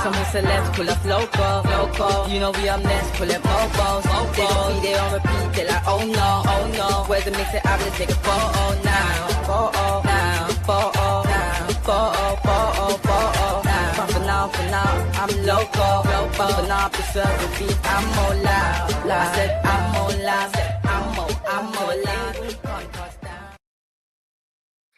Some celebs pull up loco. You know we up next, pull up mofos. They don't see, they on repeat, they like, oh no. Where's the mix it out, let's take a photo now. Photo now. For now, I'm loco. For now, preserve the beat, I'm more loud. I said I'm more loud. I'm more loud.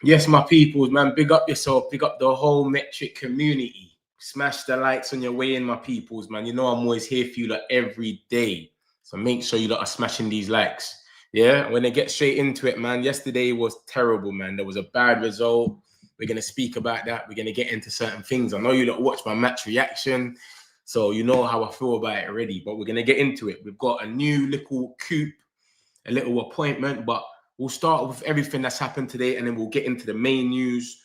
Yes, my peoples, man, big up yourself, big up the whole Metric community. Smash the likes on your way in, my peoples, man. You know I'm always here for you like every day. So make sure you lot are smashing these likes. Yeah, when they get straight into it, man. Yesterday was terrible, man. There was a bad result. We're going to speak about that. We're going to get into certain things. I know you lot watch my match reaction, so you know how I feel about it already. But we're going to get into it. We've got a new little coup, a little appointment, but we'll start with everything that's happened today, and then we'll get into the main news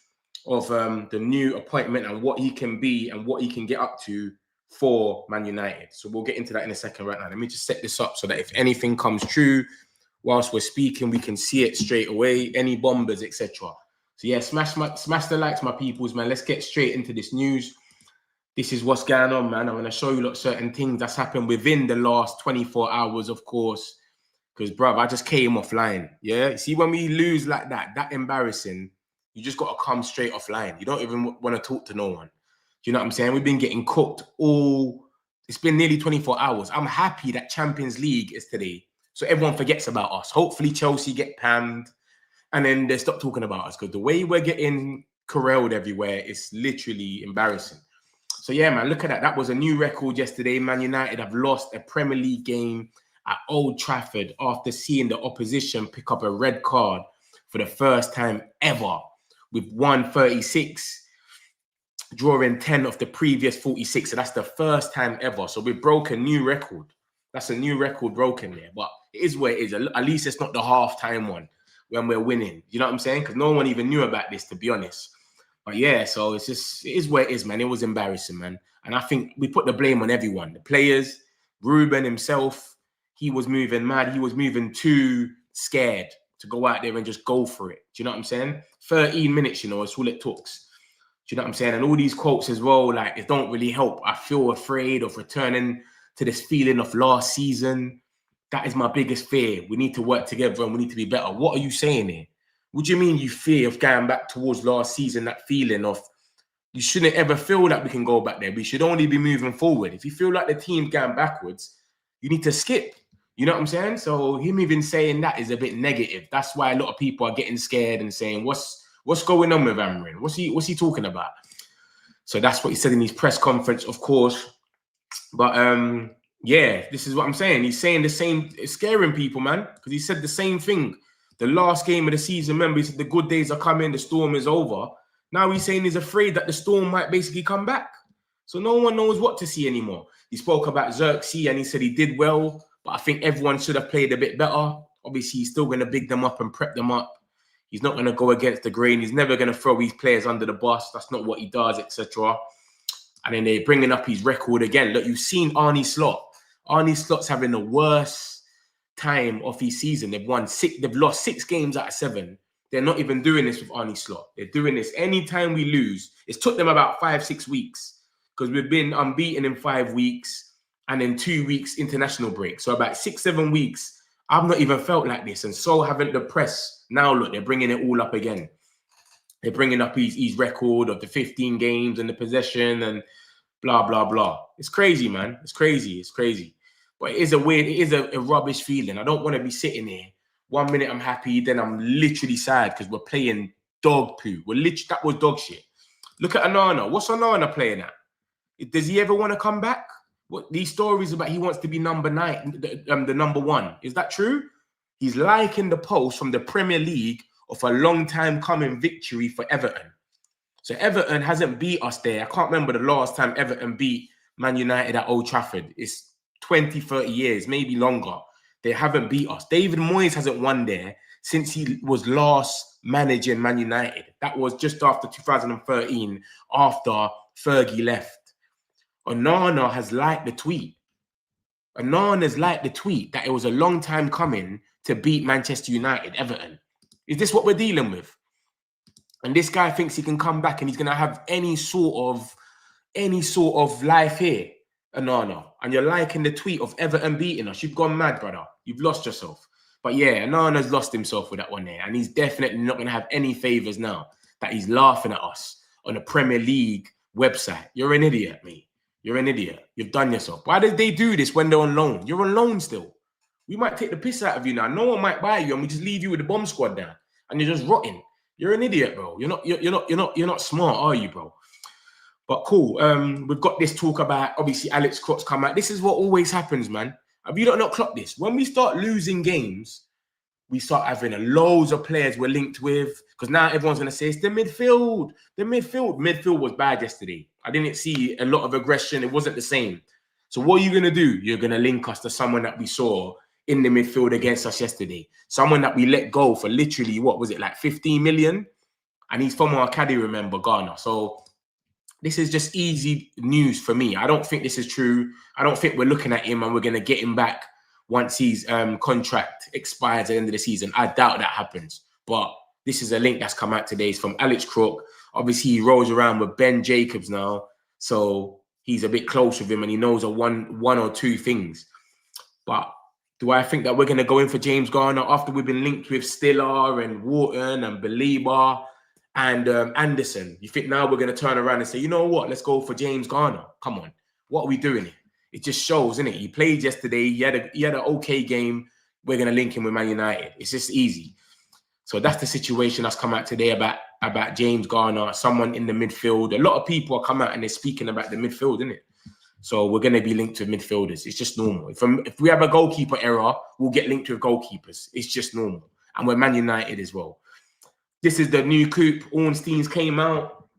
of the new appointment and what he can be and what he can get up to for Man United. So we'll get into that in a second right now. Let me just set this up so that if anything comes true whilst we're speaking, we can see it straight away, any bombers, etc. So yeah, smash the likes, my peoples, man. Let's get straight into this news. This is what's going on, man. I'm going to show you certain things that's happened within the last 24 hours, of course. Because, bruv, I just came offline. Yeah? See, when we lose like that embarrassing, you just got to come straight offline. You don't even want to talk to no one. Do you know what I'm saying? We've been getting cooked it's been nearly 24 hours. I'm happy that Champions League is today, so everyone forgets about us. Hopefully Chelsea get panned and then they stop talking about us, because the way we're getting corralled everywhere is literally embarrassing. So yeah, man, look at that. That was a new record yesterday. Man United have lost a Premier League game at Old Trafford after seeing the opposition pick up a red card for the first time ever, with 136, drawing 10 of the previous 46. So that's the first time ever. So we've broken a new record. That's a new record broken there. But it is what it is. At least it's not the half-time one when we're winning. You know what I'm saying? Because no one even knew about this, to be honest. But yeah, so it is what it is, man. It was embarrassing, man. And I think we put the blame on everyone. The players, Ruben himself, he was moving mad. He was moving too scared to go out there and just go for it. Do you know what I'm saying? 13 minutes, you know, it's all it took. Do you know what I'm saying? And all these quotes as well, like, it don't really help. I feel afraid of returning to this feeling of last season. That is my biggest fear. We need to work together and we need to be better. What are you saying here? What do you mean you fear of going back towards last season, that feeling of you shouldn't ever feel that we can go back there. We should only be moving forward. If you feel like the team's going backwards, you need to skip. You know what I'm saying? So him even saying that is a bit negative. That's why a lot of people are getting scared and saying, what's going on with Amarin? What's he talking about? So that's what he said in his press conference, of course. But yeah, this is what I'm saying. He's saying the same, it's scaring people, man, because he said the same thing. The last game of the season, remember, he said the good days are coming, the storm is over. Now he's saying he's afraid that the storm might basically come back. So no one knows what to see anymore. He spoke about Xerxes and he said he did well, but I think everyone should have played a bit better. Obviously, he's still going to big them up and prep them up. He's not going to go against the grain. He's never going to throw his players under the bus. That's not what he does, etc. And then they're bringing up his record again. Look, you've seen Arne Slot. Arne Slot's having the worst time of his season. They've lost 6 games out of 7. They're not even doing this with Arne Slot. They're doing this anytime we lose. It's took them about 5-6 weeks because we've been unbeaten in 5 weeks and then 2 weeks international break. So about 6-7 weeks, I've not even felt like this. And so haven't the press. Now look, they're bringing it all up again. They're bringing up his record of the 15 games and the possession and blah, blah, blah. It's crazy, man. It's crazy. It's crazy. But it is a rubbish feeling. I don't want to be sitting here. 1 minute I'm happy, then I'm literally sad because we're playing dog poo. That was dog shit. Look at Onana. What's Onana playing at? Does he ever want to come back? What these stories about he wants to be number 9, the number 1. Is that true? He's liking the post from the Premier League of a long time coming victory for Everton. So Everton hasn't beat us there. I can't remember the last time Everton beat Man United at Old Trafford. It's 20, 30 years, maybe longer. They haven't beat us. David Moyes hasn't won there since he was last managing Man United. That was just after 2013, after Fergie left. Onana has liked the tweet. Onana's liked the tweet that it was a long time coming to beat Manchester United, Everton. Is this what we're dealing with? And this guy thinks he can come back and he's going to have any sort of any sort of life here. Anana. And you're liking the tweet of Everton beating us. You've gone mad, brother. You've lost yourself. But yeah, Anana's lost himself with that one there. And he's definitely not going to have any favours now that he's laughing at us on the Premier League website. You're an idiot, mate. You're an idiot. You've done yourself. Why did they do this when they're on loan? You're on loan still. We might take the piss out of you now. No one might buy you, and we just leave you with the bomb squad down, and you're just rotting. You're an idiot, bro. You're not smart, are you, bro? But cool. We've got this talk about obviously Alex Crott's come out. This is what always happens, man. Have you not clocked this? When we start losing games, we start having loads of players we're linked with, because now everyone's going to say it's the midfield. The midfield was bad yesterday. I didn't see a lot of aggression. It wasn't the same. So what are you going to do? You're going to link us to someone that we saw in the midfield against us yesterday. Someone that we let go for literally, what was it, like 15 million? And he's from our academy, remember, Ghana. So this is just easy news for me. I don't think this is true. I don't think we're looking at him and we're going to get him back once his contract expires at the end of the season. I doubt that happens. But this is a link that's come out today. It's from Alex Crook. Obviously, he rolls around with Ben Jacobs now. So he's a bit close with him and he knows one or two things. But do I think that we're going to go in for James Garner after we've been linked with Stiller and Wharton and Baliba and Anderson? You think now we're going to turn around and say, you know what, let's go for James Garner? Come on. What are we doing here? It just shows, isn't it? He played yesterday. He had an okay game. We're going to link him with Man United. It's just easy. So that's the situation that's come out today about James Garner, someone in the midfield. A lot of people are coming out and they're speaking about the midfield, isn't it? So we're going to be linked to midfielders. It's just normal. If we have a goalkeeper error, we'll get linked with goalkeepers. It's just normal. And we're Man United as well. This is the new Coup. Ornstein's came out.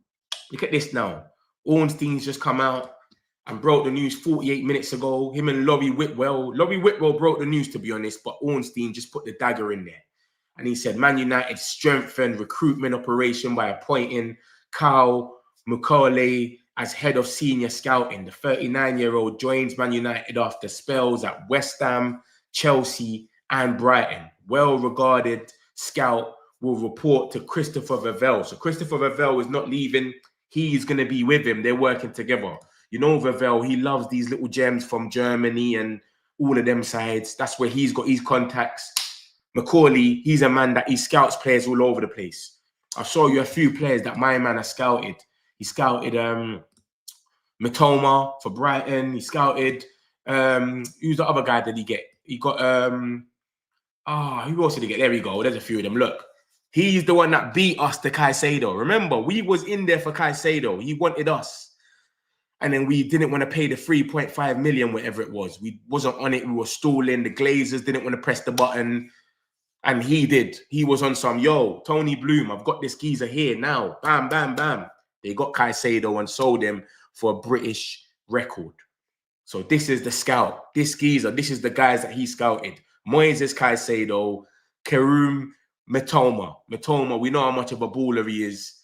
Look at this now. Ornstein's just come out and broke the news 48 minutes ago. Him and Laurie Whitwell. Laurie Whitwell broke the news, to be honest, but Ornstein just put the dagger in there. And he said, Man United strengthened recruitment operation by appointing Kyle Macaulay as head of senior scouting. The 39-year-old joins Man United after spells at West Ham, Chelsea, and Brighton. Well-regarded scout will report to Christopher Vavell. So Christopher Vavell is not leaving. He's going to be with him. They're working together. You know, Vavell, he loves these little gems from Germany and all of them sides. That's where he's got his contacts. Macaulay, he's a man that he scouts players all over the place. I'll show you a few players that my man has scouted. He scouted Matoma for Brighton. He scouted who's the other guy that he get? He got who else did he get? There we go. There's a few of them. Look, he's the one that beat us to Caicedo. Remember, we was in there for Caicedo. He wanted us. And then we didn't want to pay the 3.5 million, whatever it was. We wasn't on it. We were stalling. The Glazers didn't want to press the button. And he did. He was on some, yo, Tony Bloom, I've got this geezer here now. Bam, bam, bam. They got Caicedo and sold him for a British record. So this is the scout. This geezer, this is the guys that he scouted. Moises Caicedo, Kerum Matoma. Matoma, we know how much of a baller he is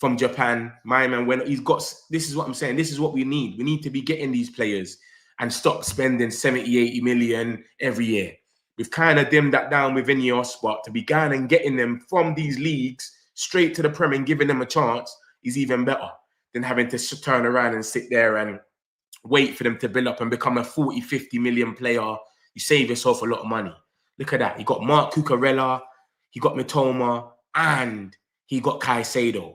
from Japan. My man, when he's got, this is what I'm saying. This is what we need. We need to be getting these players and stop spending 70, 80 million every year. We've kind of dimmed that down with Ineos, but to be going and getting them from these leagues straight to the Prem and giving them a chance is even better than having to turn around and sit there and wait for them to build up and become a 40, 50 million player. You save yourself a lot of money. Look at that. He got Mark Cucurella, he got Matoma, and he got Caicedo. Do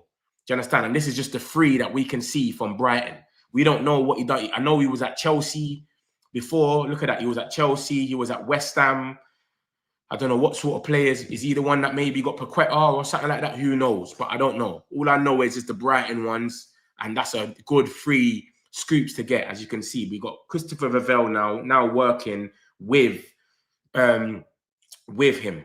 you understand? And this is just the three that we can see from Brighton. We don't know what he done. I know he was at Chelsea before. Look at that. He was at Chelsea. He was at West Ham. I don't know what sort of players. Is he the one that maybe got Paqueta or something like that? Who knows? But I don't know. All I know is the Brighton ones. And that's a good free scoops to get. As you can see, we got Christopher Vavell now working with him.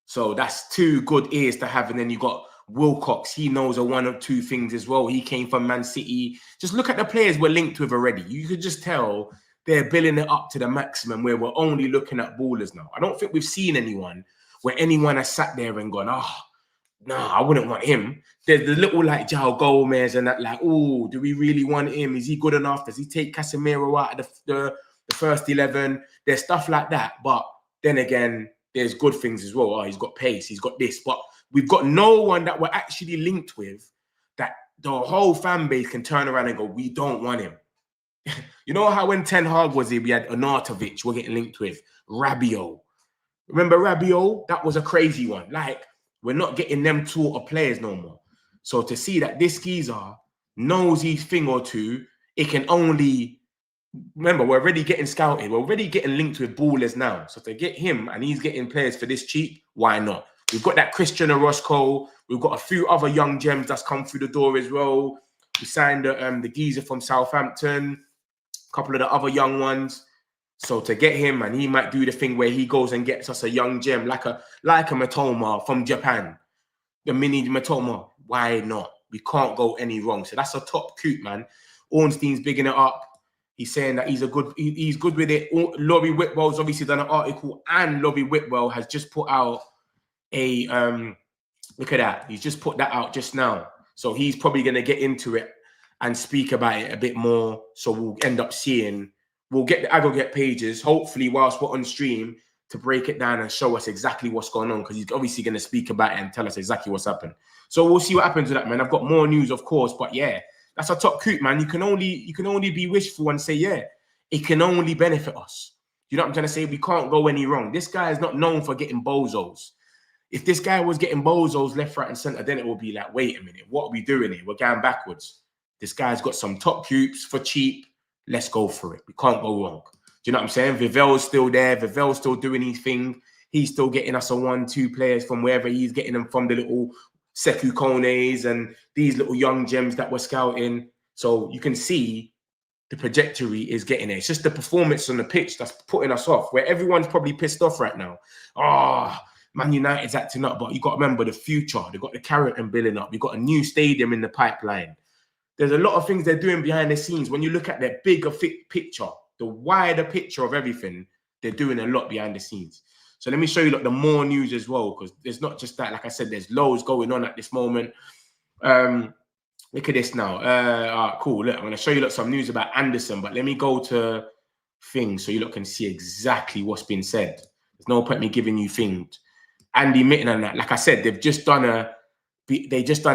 So that's two good ears to have. And then you got Wilcox. He knows one or two things as well. He came from Man City. Just look at the players we're linked with already. You could just tell they're building it up to the maximum where we're only looking at ballers now. I don't think we've seen anyone where anyone has sat there and gone, no, I wouldn't want him. There's the little like João Gomez and that like, oh, do we really want him? Is he good enough? Does he take Casemiro out of the first 11? There's stuff like that. But then again, there's good things as well. Oh, he's got pace. He's got this. But we've got no one that we're actually linked with that the whole fan base can turn around and go, we don't want him. You know how when Ten Hag was here, we had Arnautovic, we're getting linked with Rabiot. Remember Rabiot? That was a crazy one. Like, we're not getting them sort of players no more. So to see that this geezer knows his thing or two, it can only... Remember, we're already getting scouted. We're already getting linked with ballers now. So to get him and he's getting players for this cheap, why not? We've got that Christian Orozco. We've got a few other young gems that's come through the door as well. We signed the geezer from Southampton, a couple of the other young ones. So to get him, and he might do the thing where he goes and gets us a young gem like a Matoma from Japan, the mini Matoma. Why not? We can't go any wrong. So that's a top coup, man. Ornstein's bigging it up. He's saying that he's good with it. Laurie Whitwell's obviously done an article, and Laurie Whitwell has just put out a look at that. He's just put that out just now. So he's probably going to get into it and speak about it a bit more. So we'll end up seeing, we'll get the aggregate pages, hopefully whilst we're on stream, to break it down and show us exactly what's going on, because he's obviously going to speak about it and tell us exactly what's happened. So we'll see what happens with that, man. I've got more news, of course, but yeah, that's a top coup, man. You can only be wishful and say, yeah, it can only benefit us. You know what I'm trying to say? We can't go any wrong. This guy is not known for getting bozos. If this guy was getting bozos left, right, and center, then it would be like, wait a minute, what are we doing here? We're going backwards. This guy's got some top coups for cheap. Let's go for it. We can't go wrong. Do you know what I'm saying? Vivel's still there. Vivel's still doing his thing. He's still getting us a 1-2 players from wherever he's getting them from, the little Sekou Kones and these little young gems that we're scouting. So you can see the trajectory is getting there. It's just the performance on the pitch that's putting us off, where everyone's probably pissed off right now. Oh, Man United's acting up, but you got to remember the future. They've got the Carrington building up. We've got a new stadium in the pipeline. There's a lot of things they're doing behind the scenes. When you look at their bigger picture, the wider picture of everything, they're doing a lot behind the scenes. So let me show you the more news as well, because there's not just that. Like I said, there's loads going on at this moment. Look at this now. Cool. Look, I'm going to show you some news about Anderson, but let me go to things so you can see exactly what's been said. There's no point me giving you things. Andy Mitten and that. Like I said, they've just done a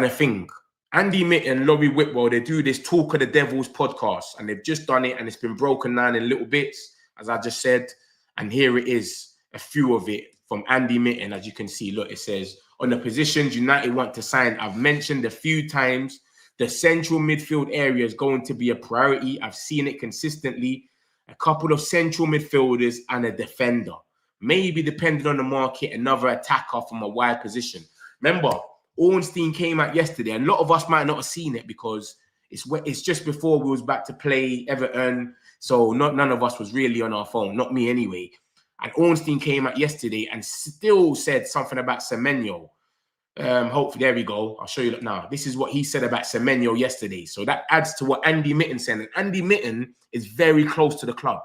thing. Andy Mitten, Laurie Whitwell, they do this Talk of the Devils podcast, and they've just done it, and it's been broken down in little bits, as I just said. And here it is. A few of it from Andy Mitten, as you can see. Look, it says, on the positions United want to sign, I've mentioned a few times, the central midfield area is going to be a priority. I've seen it consistently. A couple of central midfielders and a defender. Maybe, depending on the market, another attacker from a wide position. Remember, Ornstein came out yesterday, and a lot of us might not have seen it because it's just before we was back to play Everton, so none of us was really on our phone, not me anyway. And Ornstein came out yesterday and still said something about Semenyo. Hopefully, there we go. I'll show you now. This is what he said about Semenyo yesterday. So that adds to what Andy Mitten said. And Andy Mitten is very close to the club.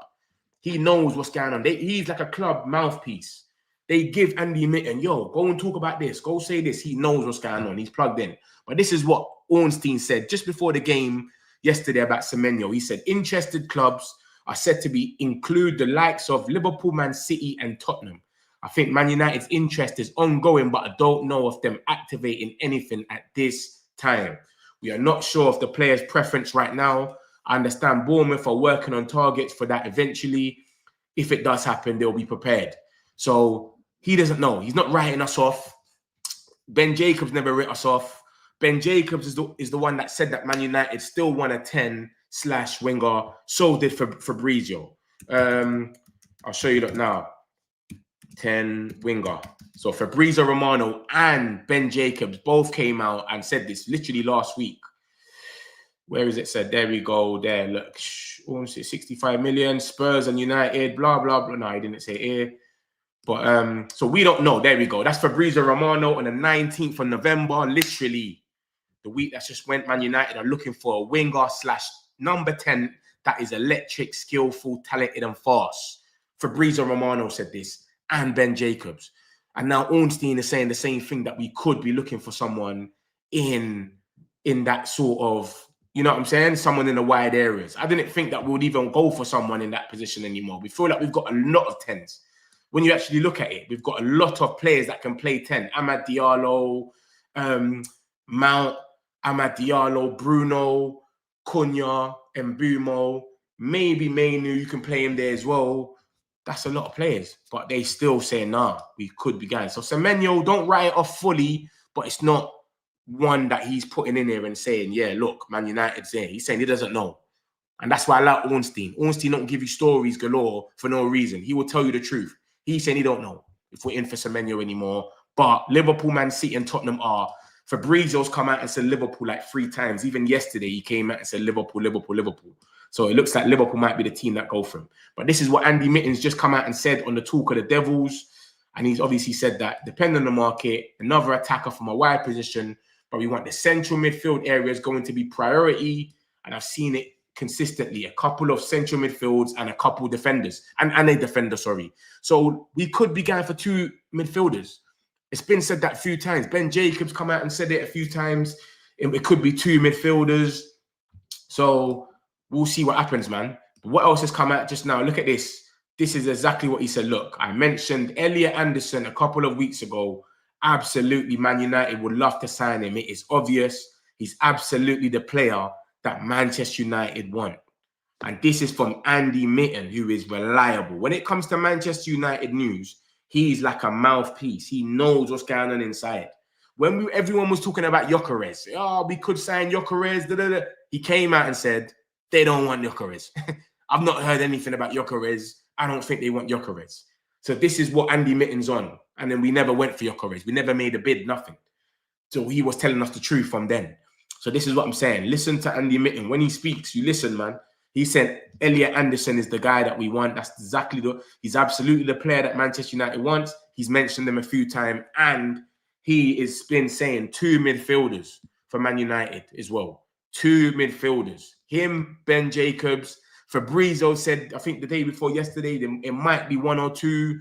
He knows what's going on. He's like a club mouthpiece. They give Andy Mitten, yo, go and talk about this. Go say this. He knows what's going on. He's plugged in. But this is what Ornstein said just before the game yesterday about Semenyo. He said, interested clubs are said to include the likes of Liverpool, Man City, and Tottenham. I think Man United's interest is ongoing, but I don't know of them activating anything at this time. We are not sure of the player's preference right now. I understand Bournemouth are working on targets for that eventually. If it does happen, they'll be prepared. So he doesn't know. He's not writing us off. Ben Jacobs never wrote us off. Ben Jacobs is the one that said that Man United still want a 10/winger. So did Fabrizio. I'll show you that now. 10 winger. So Fabrizio Romano and Ben Jacobs both came out and said this literally last week. Where is it said? There we go. There, look. 65 million. Spurs and United. Blah, blah, blah. No, he didn't say here. But so we don't know. There we go. That's Fabrizio Romano on the 19th of November. Literally the week that's just went. Man United are looking for a winger / number 10 that is electric, skillful, talented, and fast. Fabrizio Romano said this, and Ben Jacobs. And now Ornstein is saying the same thing, that we could be looking for someone in that sort of, you know what I'm saying? Someone in the wide areas. I didn't think that we would even go for someone in that position anymore. We feel like we've got a lot of 10s. When you actually look at it, we've got a lot of players that can play 10. Amad Diallo, Mount, Amad Diallo, Bruno, Cunha, Mbumo, maybe Mainu, you can play him there as well. That's a lot of players, but they still say, nah, we could be going. So Semenyo, don't write it off fully, but it's not one that he's putting in there and saying, yeah, look, Man United's there. He's saying he doesn't know. And that's why I like Ornstein. Ornstein don't give you stories galore for no reason. He will tell you the truth. He's saying he don't know if we're in for Semenyo anymore. But Liverpool, Man City and Tottenham are. Fabrizio's come out and said Liverpool like 3 times. Even yesterday, he came out and said Liverpool, Liverpool, Liverpool. So it looks like Liverpool might be the team that go for him. But this is what Andy Mittens just come out and said on the talk of the Devils. And he's obviously said that depending on the market, another attacker from a wide position, but we want the central midfield areas going to be priority. And I've seen it consistently, a couple of central midfields and a couple defenders, and a defender, sorry. So we could be going for 2 midfielders. It's been said that a few times. Ben Jacobs come out and said it a few times. It could be 2 midfielders. So we'll see what happens, man. But what else has come out just now? Look at this. This is exactly what he said. Look, I mentioned Elliot Anderson a couple of weeks ago. Absolutely, Man United would love to sign him. It is obvious. He's absolutely the player that Manchester United want. And this is from Andy Mitten, who is reliable. When it comes to Manchester United news, he's like a mouthpiece. He knows what's going on inside. When everyone was talking about Gyökeres, oh, we could sign Gyökeres, he came out and said, they don't want Gyökeres. I've not heard anything about Gyökeres. I don't think they want Gyökeres. So this is what Andy Mitten's on. And then we never went for Gyökeres. We never made a bid, nothing. So he was telling us the truth from then. So this is what I'm saying. Listen to Andy Mitten. When he speaks, you listen, man. He said Elliot Anderson is the guy that we want. That's exactly he's absolutely the player that Manchester United wants. He's mentioned them a few times. And he has been saying 2 midfielders for Man United as well. 2 midfielders. Him, Ben Jacobs. Fabrizio said, I think the day before yesterday, it might be 1 or 2.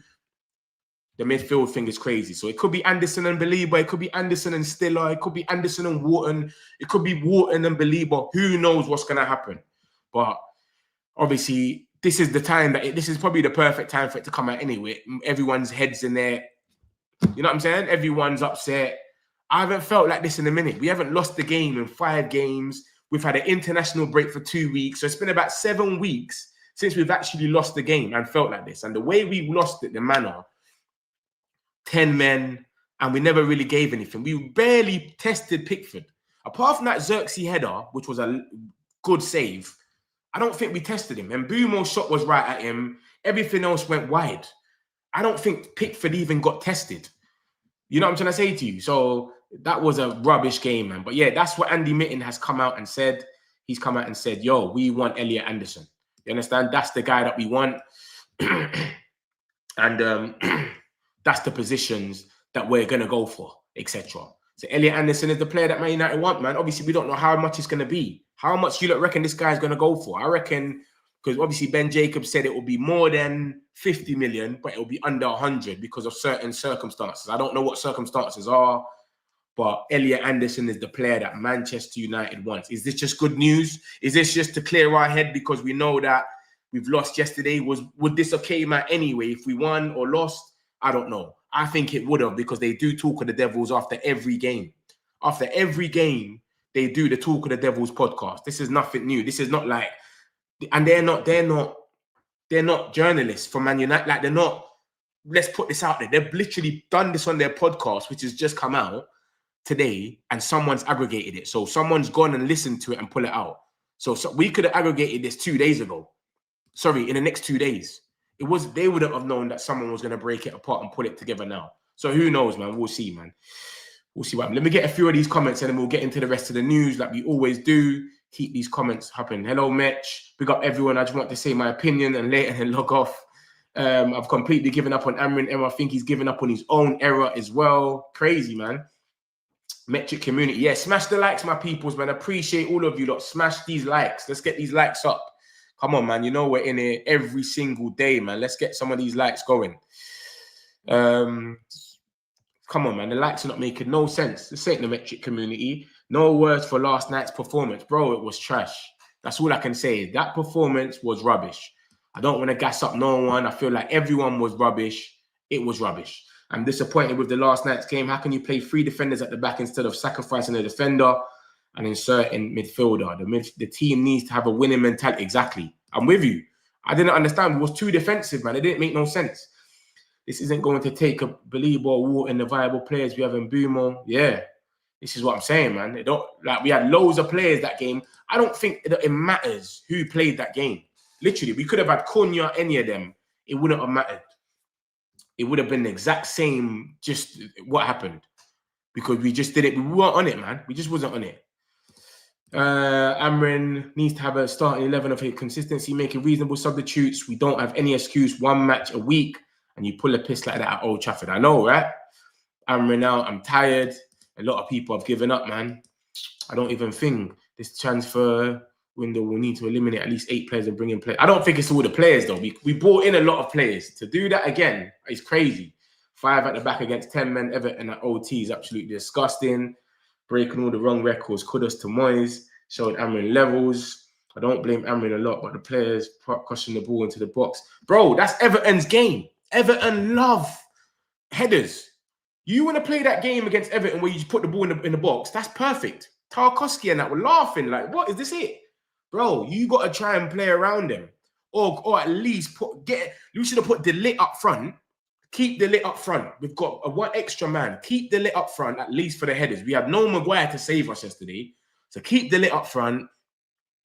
The midfield thing is crazy. So it could be Anderson and Belieber. It could be Anderson and Stiller. It could be Anderson and Wharton. It could be Wharton and Belieber. Who knows what's going to happen? But obviously, this is the time this is probably the perfect time for it to come out anyway. Everyone's heads in there. You know what I'm saying? Everyone's upset. I haven't felt like this in a minute. We haven't lost the game in 5 games. We've had an international break for 2 weeks. So it's been about 7 weeks since we've actually lost the game and felt like this. And the way we lost it, the manner, 10 men, and we never really gave anything. We barely tested Pickford. Apart from that Xerxes header, which was a good save, I don't think we tested him. And Mbumo's shot was right at him. Everything else went wide. I don't think Pickford even got tested. You know what I'm trying to say to you? So that was a rubbish game, man. But yeah, that's what Andy Mitten has come out and said. He's come out and said, yo, we want Elliot Anderson. You understand? That's the guy that we want. And that's the positions that we're going to go for, etc. So Elliot Anderson is the player that Man United want, man. Obviously, we don't know how much it's going to be. How much you reckon this guy's going to go for? I reckon, because obviously Ben Jacobs said it will be more than 50 million, but it will be under 100 because of certain circumstances. I don't know what circumstances are, but Elliot Anderson is the player that Manchester United wants. Is this just good news? Is this just to clear our head because we know that we've lost yesterday? Would this have came out anyway if we won or lost? I don't know. I think it would have because they do talk of the Devils after every game. After every game, they do the Talk of the Devils podcast. This is nothing new. This is not like, and they're not journalists from Man United. Like they're not, let's put this out there. They've literally done this on their podcast, which has just come out today, and someone's aggregated it. So someone's gone and listened to it and pull it out. So we could have aggregated this 2 days ago. Sorry, in the next 2 days. They wouldn't have known that someone was going to break it apart and put it together now. So who knows, man? We'll see, man. We'll see what happens. Let me get a few of these comments and then we'll get into the rest of the news like we always do. Keep these comments happening. Hello, Mitch. Big up everyone. I just want to say my opinion and later and log off. I've completely given up on Amrin Emma. I think he's given up on his own era as well. Crazy, man. Metric community. Yeah, smash the likes, my peoples, man. Appreciate all of you lot. Smash these likes. Let's get these likes up. Come on, man. You know we're in here every single day, man. Let's get some of these likes going. Come on, man. The likes are not making no sense. This ain't the metric community. No words for last night's performance. Bro, it was trash. That's all I can say. That performance was rubbish. I don't want to gas up no one. I feel like everyone was rubbish. It was rubbish. I'm disappointed with the last night's game. How can you play 3 defenders at the back instead of sacrificing a defender? and inserting midfielder. The team needs to have a winning mentality. Exactly. I'm with you. I didn't understand. It was too defensive, man. It didn't make no sense. This isn't going to take a believer or water in the viable players we have in Boomo. Yeah. This is what I'm saying, man. It don't, like, we had loads of players that game. I don't think it matters who played that game. Literally, we could have had Cunha, any of them. It wouldn't have mattered. It would have been the exact same, just what happened. Because we just did it. We weren't on it, man. We just wasn't on it. Amrin needs to have a starting 11 of his consistency, making reasonable substitutes. We don't have any excuse. One match a week, and you pull a piss like that at Old Trafford. I know, right? Amrin out. I'm tired. A lot of people have given up, man. I don't even think this transfer window will need to eliminate at least 8 players and bring in players. I don't think it's all the players, though. We brought in a lot of players. To do that again is crazy. 5 at the back against 10 men. Everton at OT is absolutely disgusting. Breaking all the wrong records. Kudos to Moyes. Showed Amrin levels. I don't blame Amrin a lot, but the players crushing the ball into the box. Bro, that's Everton's game. Everton love headers. You want to play that game against Everton where you just put the ball in the box? That's perfect. Tarkowski and that were laughing like, what is this it? Bro, you got to try and play around them. Or at least you should have put De Ligt up front. Keep De Ligt up front. We've got a one extra man. Keep De Ligt up front, at least for the headers. We had no Maguire to save us yesterday. So keep De Ligt up front.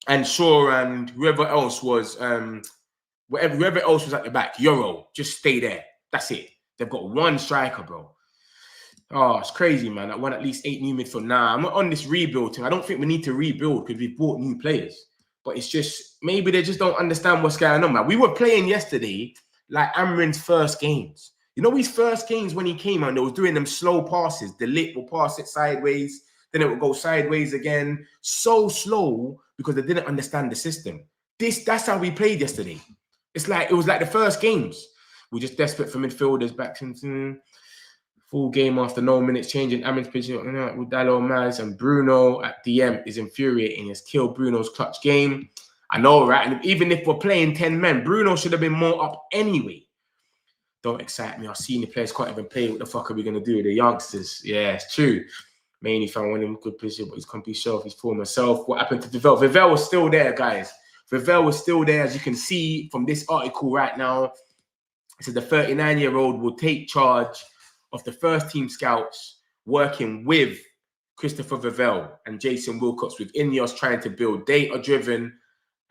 And Shaw and whoever else was, whoever else was at the back, Euro, just stay there. That's it. They've got one striker, bro. Oh, it's crazy, man. I want at least 8 new midfield. Nah, I'm not on this rebuild thing. I don't think we need to rebuild because we've bought new players. But it's just, maybe they just don't understand what's going on, man. We were playing yesterday like Amrin's first games. You know his first games when he came on, they was doing them slow passes. The Ligt will pass it sideways, then it will go sideways again. So slow because they didn't understand the system. That's how we played yesterday. It was like the first games. We're just desperate for midfielders back into full game after no minutes changing. Amrin's position with Dallo, Maz, and Bruno at DM is infuriating. It's killed Bruno's clutch game. I know, right? And even if we're playing 10 men, Bruno should have been more up anyway. Don't excite me. Our senior players can't even play. What the fuck are we going to do? The youngsters. Yeah, it's true. Mainly found one in good position, but he's complete self. He's former self. What happened to Vivel? Vivel was still there, guys. Vivel was still there, as you can see from this article right now. It says the 39-year-old will take charge of the first team scouts working with Christopher Vivel and Jason Wilcox with Ineos, trying to build data-driven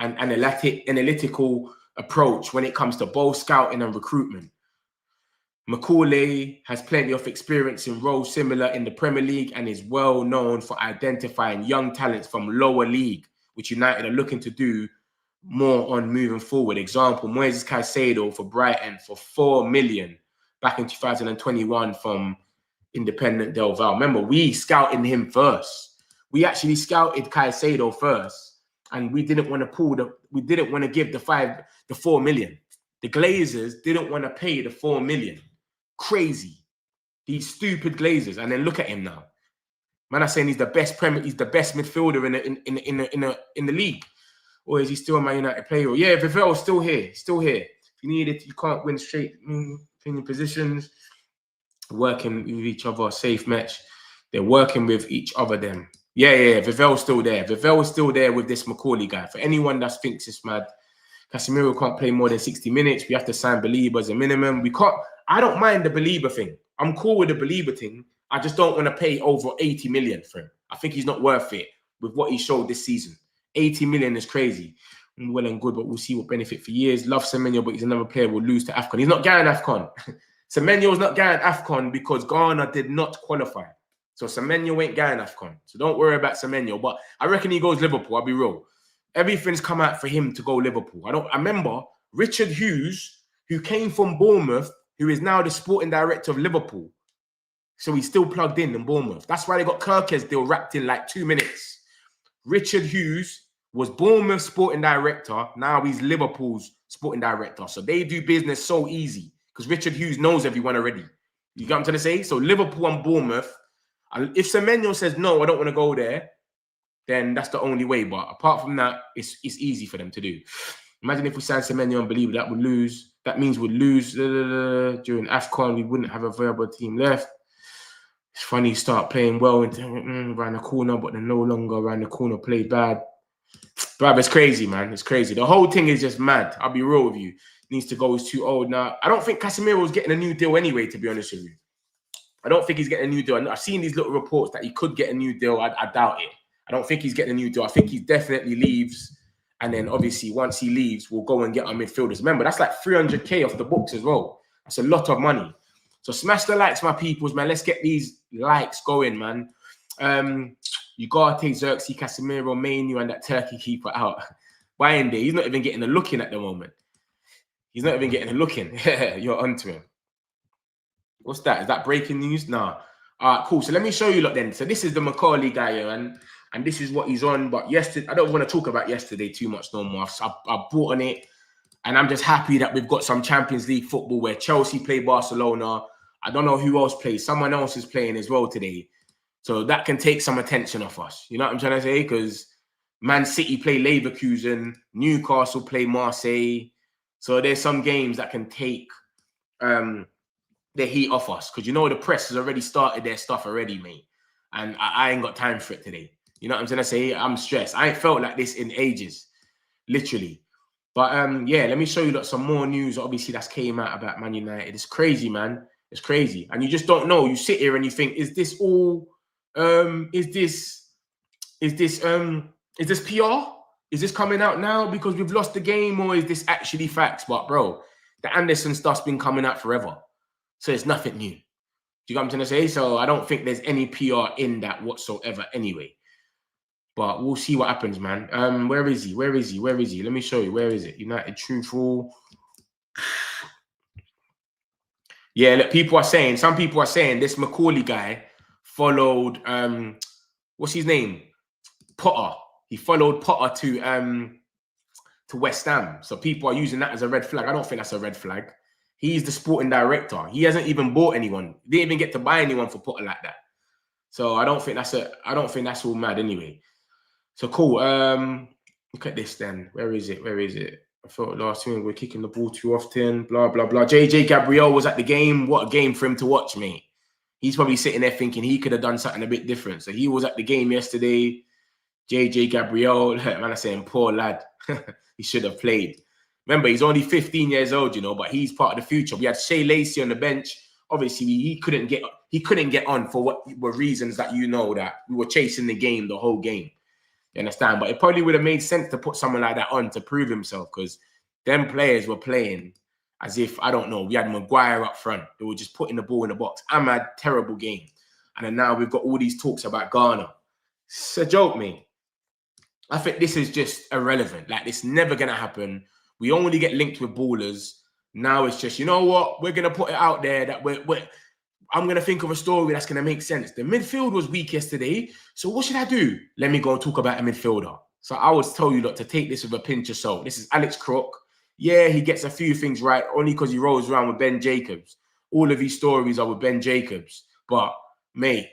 and analytical approach when it comes to both scouting and recruitment. Macaulay has plenty of experience in roles similar in the Premier League and is well known for identifying young talents from lower league, which United are looking to do more on moving forward. Example, Moises Caicedo for Brighton for 4 million back in 2021 from Independent Del Valle. Remember, we scouted him first. We actually scouted Caicedo first, and we didn't want to give the 4 million. The Glazers didn't want to pay the 4 million. Crazy. These stupid Glazers. And then look at him now. Man, I'm saying he's the best midfielder in the league. Or is he still a Man United player? Yeah, Vivel's still here. Still here. If you need it, you can't win straight in positions. Working with each other, safe match. They're working with each other then. Yeah. Vivel's still there. Vivel is still there with this Macaulay guy. For anyone that thinks it's mad, Casemiro can't play more than 60 minutes. We have to sign Belieber as a minimum. I don't mind the Belieber thing. I'm cool with the Belieber thing. I just don't want to pay over 80 million for him. I think he's not worth it with what he showed this season. 80 million is crazy. Well and good, but we'll see what benefit for years. Love Semenyo, but he's another player we'll lose to AFCON. He's not going AFCON. Semenyo's not going AFCON because Ghana did not qualify. So Semenyo ain't going AFCON. So don't worry about Semenyo. But I reckon he goes Liverpool. I'll be real. Everything's come out for him to go Liverpool. I remember Richard Hughes, who came from Bournemouth, who is now the sporting director of Liverpool. So he's still plugged in Bournemouth. That's why they got Kirkes deal wrapped in like 2 minutes. Richard Hughes was Bournemouth's sporting director. Now he's Liverpool's sporting director. So they do business so easy because Richard Hughes knows everyone already. You get what I'm trying to say? So Liverpool and Bournemouth. If Semenyo says, no, I don't want to go there, then that's the only way. But apart from that, it's easy for them to do. Imagine if we sign Semenyo and Believer, that would lose. That means we'd lose during AFCON. We wouldn't have a viable team left. It's funny, you start playing well and around the corner, but then no longer around the corner, play bad. Bruv, it's crazy, man. It's crazy. The whole thing is just mad. I'll be real with you. Needs to go. He's too old now. I don't think Casemiro's getting a new deal anyway, to be honest with you. I don't think he's getting a new deal. I've seen these little reports that he could get a new deal. I doubt it. I don't think he's getting a new deal. I think he definitely leaves. And then obviously once he leaves, we'll go and get our midfielders. Remember, that's like 300K off the books as well. That's a lot of money. So smash the likes, my peoples, man. Let's get these likes going, man. Ugarte, Xerxes, Casemiro, Manu, and that Turkey keeper out. Bayende, he's not even getting a look in at the moment. He's not even getting a look in. You're onto him. What's that? Is that breaking news? Nah. All right, cool. So let me show you lot then. So this is the Macaulay guy here, and this is what he's on. But yesterday, I don't want to talk about yesterday too much no more. I bought on it, and I'm just happy that we've got some Champions League football where Chelsea play Barcelona. I don't know who else plays. Someone else is playing as well today. So that can take some attention off us. You know what I'm trying to say? Because Man City play Leverkusen, Newcastle play Marseille. So there's some games that can take the heat off us. Because you know the press has already started their stuff already, mate. And I ain't got time for it today. You know what I'm trying to say? I'm stressed. I ain't felt like this in ages. Literally. But yeah, let me show you some more news. Obviously, that's came out about Man United. It's crazy, man. It's crazy. And you just don't know. You sit here and you think, is this all... Is this PR? Is this coming out now because we've lost the game, or is this actually facts? But bro, the Anderson stuff's been coming out forever, so it's nothing new. Do you get what I'm trying to say? So I don't think there's any PR in that whatsoever anyway. But we'll see what happens, man. Where is he? Where is he? Where is he? Let me show you. Where is it? United Truthful. Yeah, look, some people are saying this Macaulay guy followed what's his name? Potter. He followed Potter to West Ham. So people are using that as a red flag. I don't think that's a red flag. He's the sporting director. He hasn't even bought anyone. He didn't even get to buy anyone for Potter like that. So I don't think that's all mad anyway. So cool. Look at this then. Where is it? Where is it? I thought last week we're kicking the ball too often. Blah blah blah. JJ Gabriel was at the game. What a game for him to watch, mate. He's probably sitting there thinking he could have done something a bit different. So he was at the game yesterday. JJ Gabriel, man, I'm saying, poor lad. He should have played. Remember, he's only 15 years old, you know, but he's part of the future. We had Shea Lacey on the bench. Obviously, he couldn't get on for what were reasons that you know that we were chasing the game the whole game. You understand? But it probably would have made sense to put someone like that on to prove himself, because them players were playing as if, I don't know, we had Maguire up front. They were just putting the ball in the box. Ahmad, terrible game. And then now we've got all these talks about Ghana. It's a joke, mate. I think this is just irrelevant. Like, it's never going to happen. We only get linked with ballers. Now it's just, you know what? We're going to put it out there that I'm going to think of a story that's going to make sense. The midfield was weak yesterday. So what should I do? Let me go and talk about a midfielder. So I always tell you, look, to take this with a pinch of salt. This is Alex Crook. Yeah, he gets a few things right only because he rolls around with Ben Jacobs. All of his stories are with Ben Jacobs. But, mate,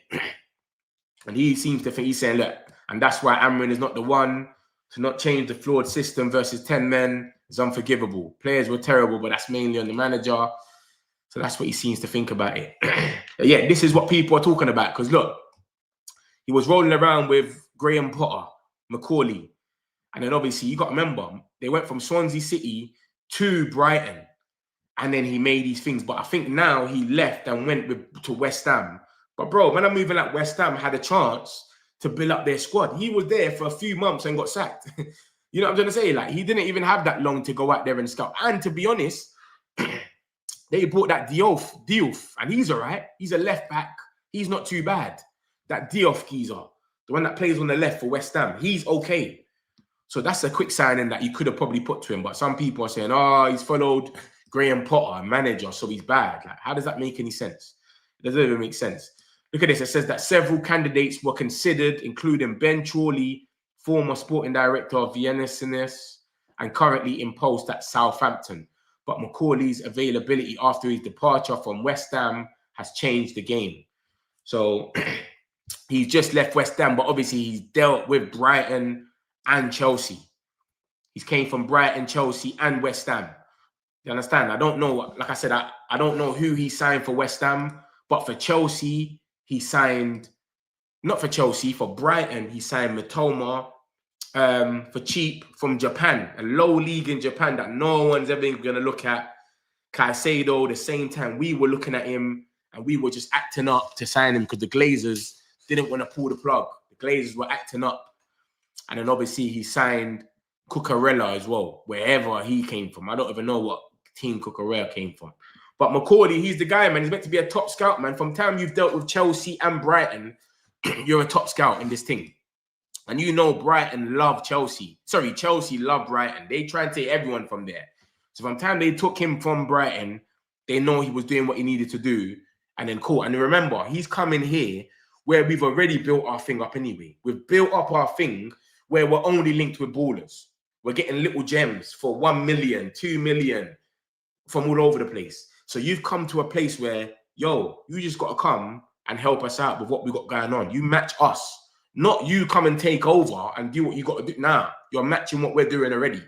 and he seems to think, he's saying, look, and that's why Amrin is not the one to not change the flawed system versus 10 men. It's unforgivable. Players were terrible, but that's mainly on the manager. So that's what he seems to think about it. Yeah, this is what people are talking about. Because, look, he was rolling around with Graham Potter, Macaulay. And then, obviously, you got to remember, they went from Swansea City to Brighton. And then he made these things. But I think now he left and went to West Ham. But, bro, when I'm moving like West Ham had a chance to build up their squad. He was there for a few months and got sacked. You know what I'm trying to say? Like, he didn't even have that long to go out there and scout. And to be honest, they bought that Diouf, and he's all right. He's a left back. He's not too bad. That Diouf geezer, the one that plays on the left for West Ham, he's okay. So that's a quick signing that you could have probably put to him. But some people are saying, oh, he's followed Graham Potter, manager, so he's bad. Like, how does that make any sense? It doesn't even make sense. Look at this. It says that several candidates were considered, including Ben Chorley, former sporting director of Vienna and currently in post at Southampton. But Macaulay's availability after his departure from West Ham has changed the game. So he's just left West Ham, but obviously he's dealt with Brighton and Chelsea. He's came from Brighton, Chelsea, and West Ham. You understand? I don't know. Like I said, I don't know who he signed for West Ham, but for Chelsea, he signed, not for Chelsea, for Brighton, he signed Mitoma for cheap from Japan, a low league in Japan that no one's ever going to look at. Caicedo, the same time we were looking at him and we were just acting up to sign him because the Glazers didn't want to pull the plug. The Glazers were acting up. And then obviously he signed Cucurella as well, wherever he came from. I don't even know what team Cucurella came from. But McCauley, he's the guy, man. He's meant to be a top scout, man. From time you've dealt with Chelsea and Brighton, you're a top scout in this thing. And you know Brighton love Chelsea. Sorry, Chelsea love Brighton. They try and take everyone from there. So from the time they took him from Brighton, they know he was doing what he needed to do. And then cool. And remember, he's coming here where we've already built our thing up anyway. We've built up our thing where we're only linked with ballers. We're getting little gems for 1 million, 2 million from all over the place. So you've come to a place where, yo, you just got to come and help us out with what we got going on. You match us. Not you come and take over and do what you got to do. Nah, you're matching what we're doing already.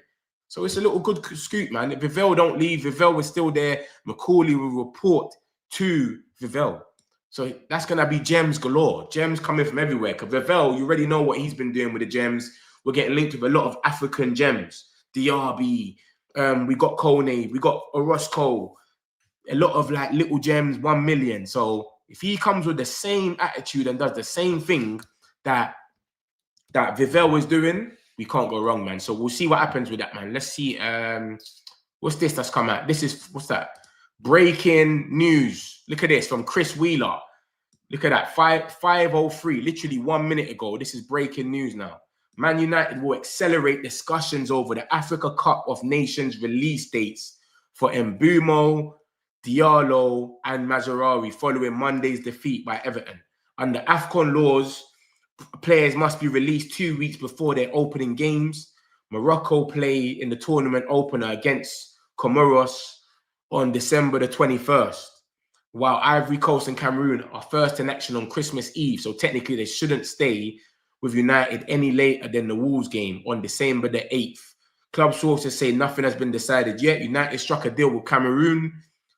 So it's a little good scoop, man. If Vivell don't leave, Vivell was still there. McCauley will report to Vivell. So that's going to be gems galore. Gems coming from everywhere. Because Vivell, you already know what he's been doing with the gems. We're getting linked with a lot of African gems. Diaby, we got Kone, we got Orozco. A lot of like little gems, 1 million. So if he comes with the same attitude and does the same thing that Vivell was doing, we can't go wrong, man. So we'll see what happens with that, man. Let's see. What's this that's come out? This is, what's that? Breaking news. Look at this from Chris Wheeler. Look at that. 5:03, literally 1 minute ago. This is breaking news now. Man United will accelerate discussions over the Africa Cup of Nations release dates for Mbeumo, Diallo, and Mazraoui following Monday's defeat by Everton. Under AFCON laws, players must be released 2 weeks before their opening games. Morocco play in the tournament opener against Comoros on December the 21st, while Ivory Coast and Cameroon are first in action on Christmas Eve. So technically they shouldn't stay with United any later than the Wolves game on December the 8th. Club sources say nothing has been decided yet. United struck a deal with Cameroon.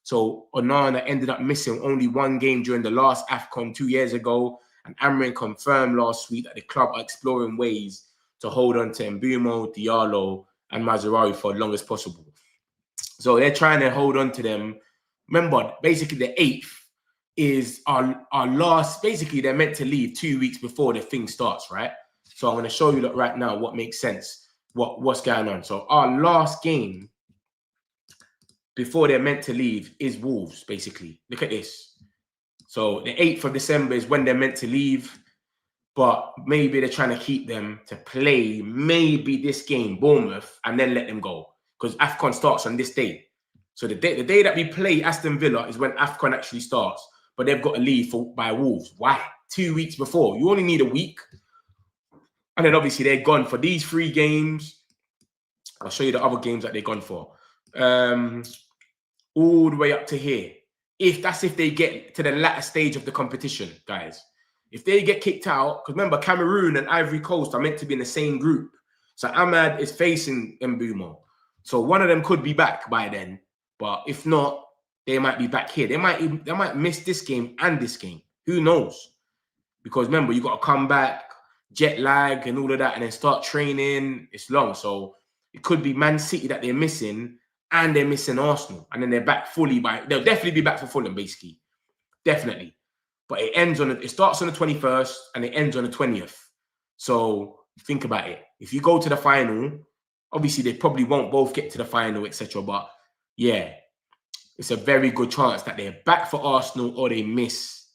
So Onana ended up missing only one game during the last AFCON 2 years ago. And Amrin confirmed last week that the club are exploring ways to hold on to Mbeumo, Diallo, and Mazraoui for as long as possible. So they're trying to hold on to them. Remember, basically the 8th is our last, basically they're meant to leave 2 weeks before the thing starts, right? So I'm going to show you that right now, what makes sense, what's going on. So our last game before they're meant to leave is Wolves, basically. Look at this. So the 8th of December is when they're meant to leave, but maybe they're trying to keep them to play maybe this game, Bournemouth, and then let them go. Because AFCON starts on this day. So the day that we play Aston Villa is when AFCON actually starts. But they've got to leave by Wolves. Why? 2 weeks before. You only need a week. And then obviously they're gone for these 3 games. I'll show you the other games that they're gone for. All the way up to here. If they get to the latter stage of the competition, guys. If they get kicked out, because remember, Cameroon and Ivory Coast are meant to be in the same group. So Ahmad is facing Mbeumo. So one of them could be back by then. But if not, they might be back here. They might miss this game and this game. Who knows? Because remember, you got to come back, jet lag and all of that, and then start training. It's long. So it could be Man City that they're missing, and they're missing Arsenal. And then they're back fully they'll definitely be back for Fulham, basically. Definitely. But it starts on the 21st and it ends on the 20th. So think about it. If you go to the final, obviously they probably won't both get to the final, etc. But yeah, it's a very good chance that they're back for Arsenal or they miss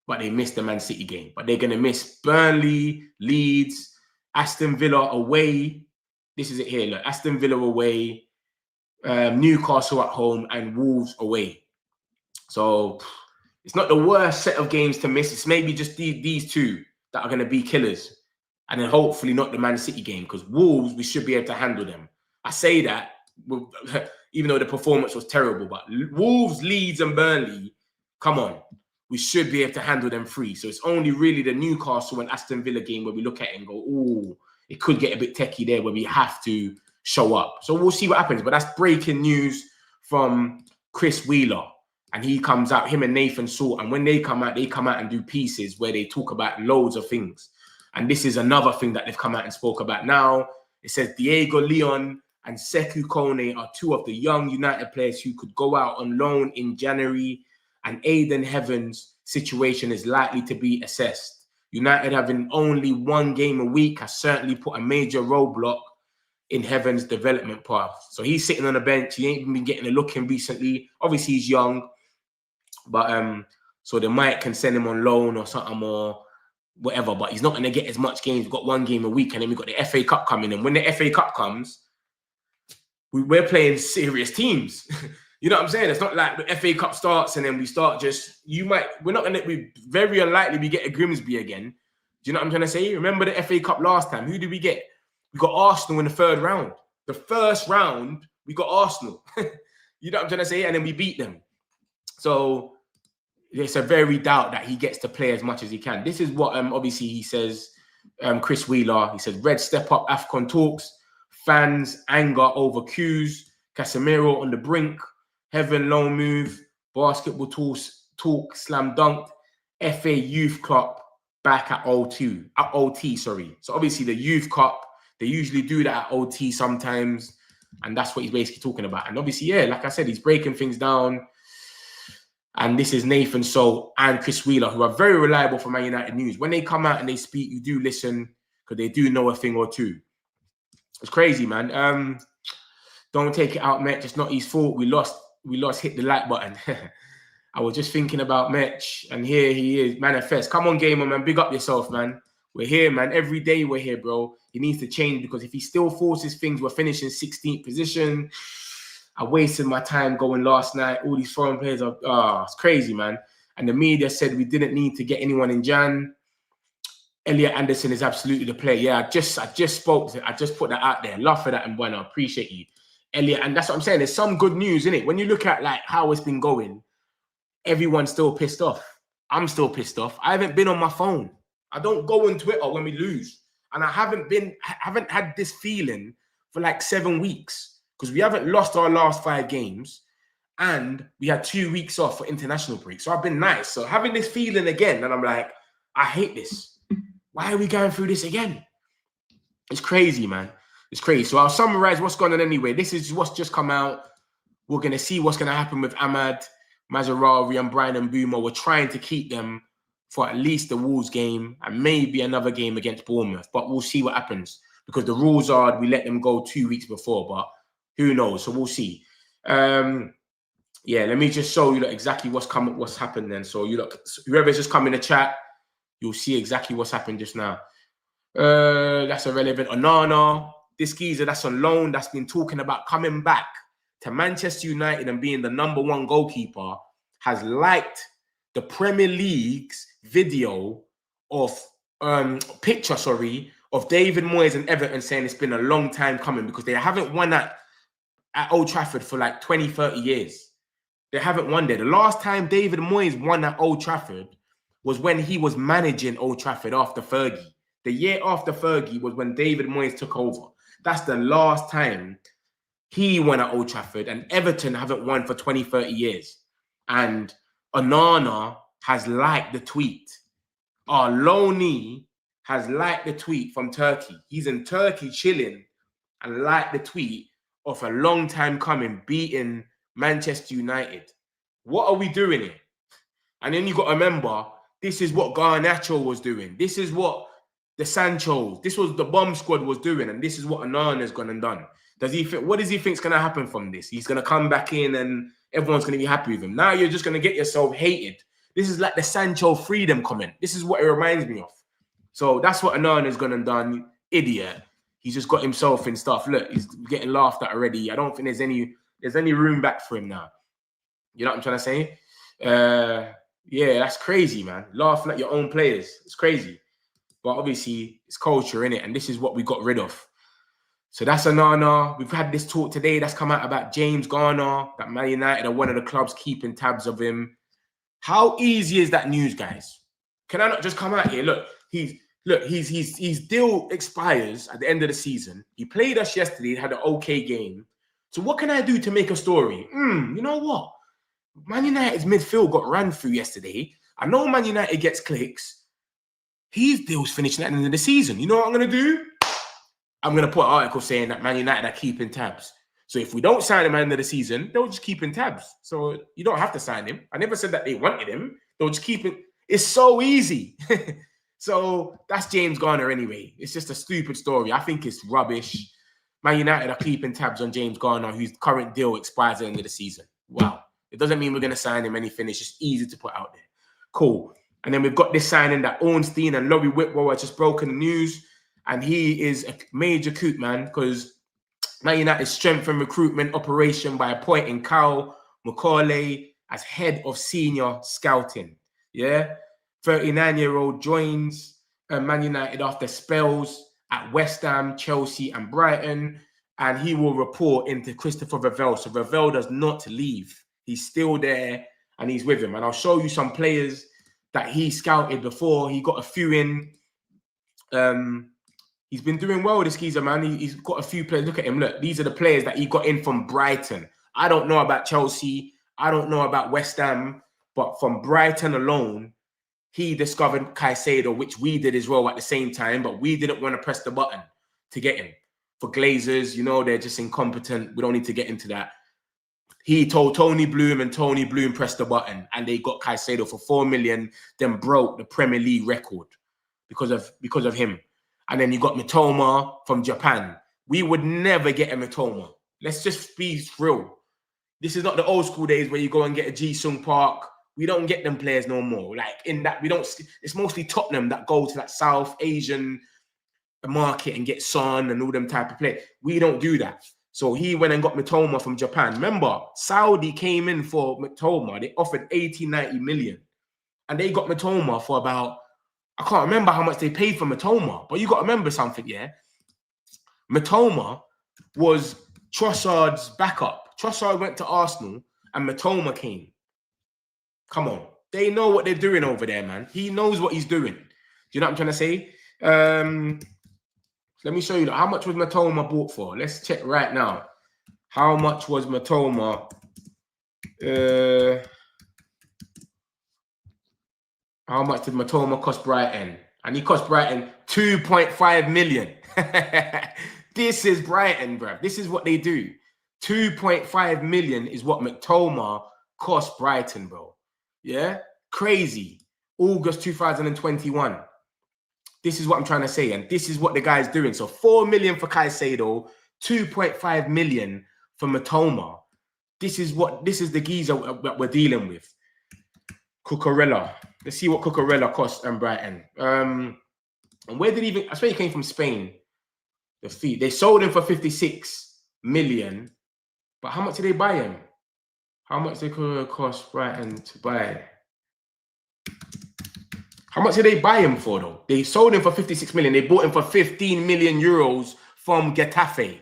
the Man City game. But they're going to miss Burnley, Leeds, Aston Villa away. This is it here. Look, Aston Villa away, Newcastle at home, and Wolves away. So it's not the worst set of games to miss. It's maybe just these 2 that are going to be killers. And then hopefully not the Man City game, because Wolves, we should be able to handle them. I say that, even though the performance was terrible, but Wolves, Leeds and Burnley, come on. We should be able to handle them free. So it's only really the Newcastle and Aston Villa game where we look at it and go, oh, it could get a bit techie there where we have to show up. So we'll see what happens. But that's breaking news from Chris Wheeler. And he comes out, him and Nathan Salt. And when they come out and do pieces where they talk about loads of things. And this is another thing that they've come out and spoke about now. It says Diego Leon and Sekou Kone are two of the young United players who could go out on loan in January. And Aiden Heaven's situation is likely to be assessed. United having only one game a week has certainly put a major roadblock in Heaven's development path. So he's sitting on the bench. He ain't even been getting a look in recently. Obviously, he's young. But so they might can send him on loan or something or whatever. But he's not going to get as much games. We've got one game a week. And then we've got the FA Cup coming. And when the FA Cup comes, we're playing serious teams. You know what I'm saying? It's not like the FA Cup starts and then we start just, we're not going to, we very unlikely we get a Grimsby again. Do you know what I'm trying to say? Remember the FA Cup last time? Who did we get? We got Arsenal in the third round. The first round, we got Arsenal. You know what I'm trying to say? And then we beat them. So it's a very doubt that he gets to play as much as he can. This is what obviously he says, Chris Wheeler, he says, Red step up AFCON talks, fans anger over Q's, Casemiro on the brink, Heaven loan move, basketball talk slam dunked, FA Youth Cup back at OT, sorry. So obviously the Youth Cup, they usually do that at OT sometimes, and that's what he's basically talking about. And obviously, yeah, like I said, he's breaking things down. And this is Nathan Salt and Chris Wheeler, who are very reliable for Man United news. When they come out and they speak, you do listen because they do know a thing or two. It's crazy, man. Don't take it out, Metch. It's not his fault. We lost. Hit the like button. I was just thinking about Metch, and here he is. Manifest. Come on, gamer, man. Big up yourself, man. We're here, man. Every day we're here, bro. He needs to change because if he still forces things, we're finishing 16th position. I wasted my time going last night. All these foreign players are, it's crazy, man. And the media said we didn't need to get anyone in Jan. Elliot Anderson is absolutely the player. Yeah, I just spoke to it. I just put that out there. Love for that, and bueno, appreciate you, Elliot. And that's what I'm saying. There's some good news in it. When you look at like how it's been going, everyone's still pissed off. I'm still pissed off. I haven't been on my phone. I don't go on Twitter when we lose. And I haven't had this feeling for like 7 weeks because we haven't lost our last 5 games and we had 2 weeks off for international break. So I've been nice. So having this feeling again, and I'm like, I hate this. Why are we going through this again? It's crazy, man. It's crazy. So I'll summarize what's going on anyway. This is what's just come out. We're going to see what's going to happen with Ahmad, Mazarawi, and Brian Mbeumo. We're trying to keep them for at least the Wolves game and maybe another game against Bournemouth. But we'll see what happens because the rules are we let them go 2 weeks before, but who knows? So we'll see. Yeah, let me just show you exactly what's happened then. So you look, whoever's just come in the chat, you'll see exactly what's happened just now. That's irrelevant. Onana, this geezer that's on loan, that's been talking about coming back to Manchester United and being the #1 goalkeeper, has liked the Premier League's video of picture of David Moyes and Everton, saying it's been a long time coming because they haven't won at Old Trafford for like 20, 30 years. They haven't won there. The last time David Moyes won at Old Trafford was when he was managing Old Trafford after Fergie. The year after Fergie was when David Moyes took over. That's the last time he won at Old Trafford, and Everton haven't won for 20, 30 years. And Onana has liked the tweet. Our loanee has liked the tweet from Turkey. He's in Turkey chilling and liked the tweet of a long time coming, beating Manchester United. What are we doing here? And then you got to remember, this is what Garnacho was doing. This is what the Sancho, this was the bomb squad was doing, and this is what Onana's gone and done. What does he think's going to happen from this? He's going to come back in and everyone's going to be happy with him. Now you're just going to get yourself hated. This is like the Sancho freedom comment. This is what it reminds me of. So that's what Onana's gone and done. Idiot. He's just got himself in stuff. Look, he's getting laughed at already. I don't think there's any room back for him now. You know what I'm trying to say? Yeah, that's crazy, man. Laughing at your own players. It's crazy. But obviously, it's culture, innit? And this is what we got rid of. So that's Onana. We've had this talk today that's come out about James Garner, that Man United are one of the clubs keeping tabs of him. How easy is that news, guys? Can I not just come out here? Look, his deal expires at the end of the season. He played us yesterday, had an okay game. So what can I do to make a story? You know what? Man United's midfield got ran through yesterday. I know Man United gets clicks. His deal's finishing at the end of the season. You know what I'm going to do? I'm going to put an article saying that Man United are keeping tabs. So if we don't sign him at the end of the season, they'll just keep in tabs. So you don't have to sign him. I never said that they wanted him. They'll just keep it. It's so easy. So that's James Garner anyway. It's just a stupid story. I think it's rubbish. Man United are keeping tabs on James Garner, whose current deal expires at the end of the season. Wow. It doesn't mean we're going to sign him anything. It's just easy to put out there. Cool. And then we've got this signing that Ornstein and Laurie Whitwell are just broken the news. And he is a major coup, man, because Man United strengthened recruitment operation by appointing Kyle McCauley as head of senior scouting. Yeah. 39-year-old joins Man United after spells at West Ham, Chelsea, and Brighton. And he will report into Christopher Ravel. So Ravel does not leave. He's still there and he's with him. And I'll show you some players that he scouted before. He got a few in. He's been doing well, this geezer, man. He's got a few players. Look at him. Look, these are the players that he got in from Brighton. I don't know about Chelsea. I don't know about West Ham. But from Brighton alone, he discovered Caicedo, which we did as well at the same time. But we didn't want to press the button to get him. For Glazers, you know, they're just incompetent. We don't need to get into that. He told Tony Bloom, and Tony Bloom pressed the button, and they got Caicedo for 4 million, then broke the Premier League record because of him. And then you got Mitoma from Japan. We would never get a Mitoma. Let's just be real. This is not the old school days where you go and get a Ji-Sung Park. We don't get them players no more. Like in that, we don't. It's mostly Tottenham that go to that South Asian market and get Son and all them type of players. We don't do that. So he went and got Mitoma from Japan. Remember, Saudi came in for Mitoma. They offered 80, 90 million. And they got Mitoma for about, I can't remember how much they paid for Mitoma. But you got to remember something, yeah? Mitoma was Trossard's backup. Trossard went to Arsenal and Mitoma came. Come on. They know what they're doing over there, man. He knows what he's doing. Do you know what I'm trying to say? Let me show you how much was Mitoma bought for. Let's check right now. How much was Mitoma? How much did Mitoma cost Brighton? And he cost Brighton 2.5 million. This is Brighton, bruv. This is what they do. 2.5 million is what Mitoma cost Brighton, bro. Yeah? Crazy. August 2021. This is what I'm trying to say. And this is what the guy's doing. So 4 million for Caicedo, 2.5 million for Mitoma. This is the geezer that we're dealing with. Cucurella. Let's see what Cucurella cost Brighton. And where did he I swear he came from Spain. The fee. They sold him for 56 million. But how much did they buy him? How much did it cost Brighton to buy? How much did they buy him for, though? They sold him for 56 million. They bought him for 15 million euros from Getafe.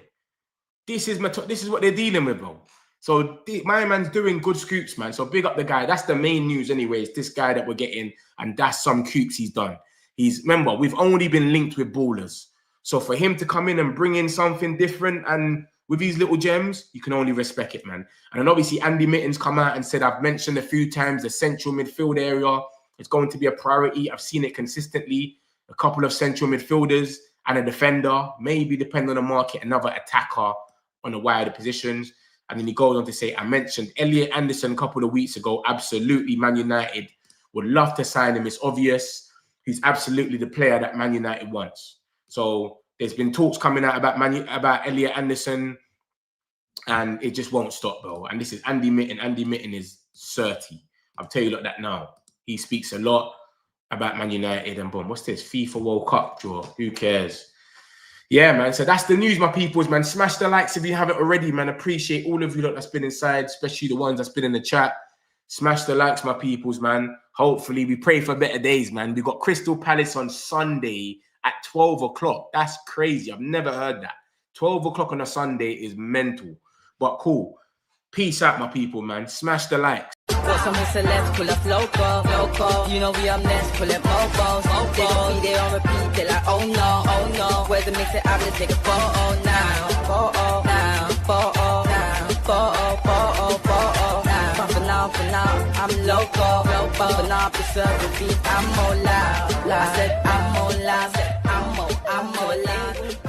This is what they're dealing with, bro. So my man's doing good scoops, man. So big up the guy. That's the main news anyways. This guy that we're getting, and that's some scoops he's done. Remember, we've only been linked with ballers. So for him to come in and bring in something different and with these little gems, you can only respect it, man. And then obviously Andy Mitten's come out and said, I've mentioned a few times the central midfield area. It's going to be a priority. I've seen it consistently. A couple of central midfielders and a defender, maybe depending on the market, another attacker on the wider positions. And then he goes on to say, I mentioned Elliot Anderson a couple of weeks ago. Absolutely, Man United would love to sign him. It's obvious. He's absolutely the player that Man United wants. So there's been talks coming out about Elliot Anderson, and it just won't stop, bro. And this is Andy Mitten. Andy Mitten is 30. I'll tell you like that now. He speaks a lot about Man United and boom. What's this? FIFA World Cup draw. Who cares? Yeah, man. So that's the news, my peoples, man. Smash the likes if you haven't already, man. Appreciate all of you that's been inside, especially the ones that's been in the chat. Smash the likes, my peoples, man. Hopefully, we pray for better days, man. We got Crystal Palace on Sunday at 12 o'clock. That's crazy. I've never heard that. 12 o'clock on a Sunday is mental. But cool. Peace out, my people, man. Smash the likes. Got some celebs pull up local. You know we up next, pull up mofos. They gon' be there on repeat, they're like, oh no. Where's the mix it up, let's take a photo now. Photo now. Pumping out I'm loco. But now I'm preserved the beat, I'm more loud. I said I'm more loud, I'm more loud.